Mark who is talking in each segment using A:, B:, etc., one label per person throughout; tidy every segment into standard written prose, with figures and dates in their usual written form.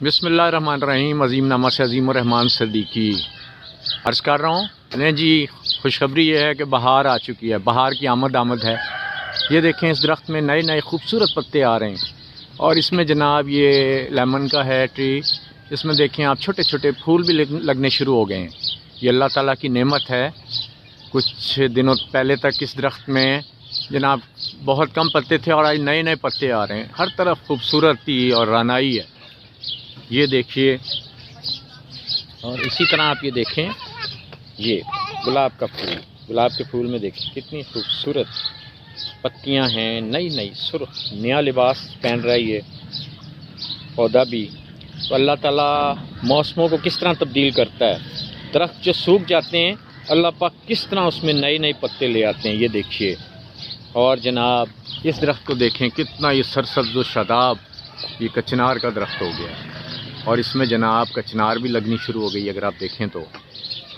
A: بسم اللہ الرحمن الرحیم۔ عظیم نامہ سے عظیم الرحمان صدیقی عرض کر رہا ہوں۔ جی خوشخبری یہ ہے کہ بہار آ چکی ہے، بہار کی آمد ہے۔ یہ دیکھیں اس درخت میں نئے نئے خوبصورت پتے آ رہے ہیں، اور اس میں جناب یہ لیمن کا ہے ٹری، اس میں دیکھیں آپ چھوٹے چھوٹے پھول بھی لگنے شروع ہو گئے ہیں۔ یہ اللہ تعالیٰ کی نعمت ہے۔ کچھ دنوں پہلے تک اس درخت میں جناب بہت کم پتے تھے، اور آج نئے نئے پتے آ رہے ہیں۔ ہر طرف خوبصورتی اور رانائی ہے، یہ دیکھیے۔ اور اسی طرح آپ یہ دیکھیں، یہ گلاب کا پھول، گلاب کے پھول میں دیکھیں کتنی خوبصورت پتیاں ہیں، نئی نئی سرخ، نیا لباس پہن رہا ہے یہ پودا بھی۔ تو اللہ تعالیٰ موسموں کو کس طرح تبدیل کرتا ہے، درخت جو سوکھ جاتے ہیں اللہ پاک کس طرح اس میں نئے نئے پتے لے آتے ہیں، یہ دیکھیے۔ اور جناب اس درخت کو دیکھیں کتنا یہ سرسبز و شاداب، یہ کچنار کا درخت ہو گیا، اور اس میں جناب کچنار بھی لگنی شروع ہو گئی اگر آپ دیکھیں تو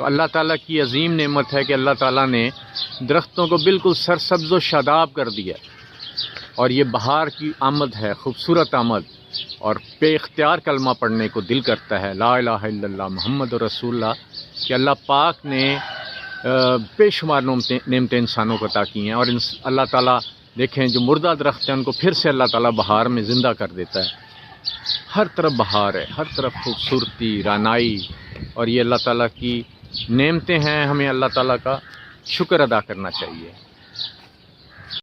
A: اللہ تعالیٰ کی عظیم نعمت ہے کہ اللہ تعالیٰ نے درختوں کو بالکل سرسبز و شاداب کر دیا، اور یہ بہار کی آمد ہے، خوبصورت آمد، اور بے اختیار کلمہ پڑھنے کو دل کرتا ہے، لا الہ الا اللہ محمد رسول اللہ، کہ اللہ پاک نے بے شمار نعمتیں انسانوں کو عطا کی ہیں، اور اللہ تعالیٰ دیکھیں جو مردہ درخت ہیں ان کو پھر سے اللہ تعالیٰ بہار میں زندہ کر دیتا ہے۔ ہر طرف بہار ہے، ہر طرف خوبصورتی، رانائی، اور یہ اللہ تعالیٰ کی نعمتیں ہیں، ہمیں اللہ تعالیٰ کا شکر ادا کرنا چاہیے۔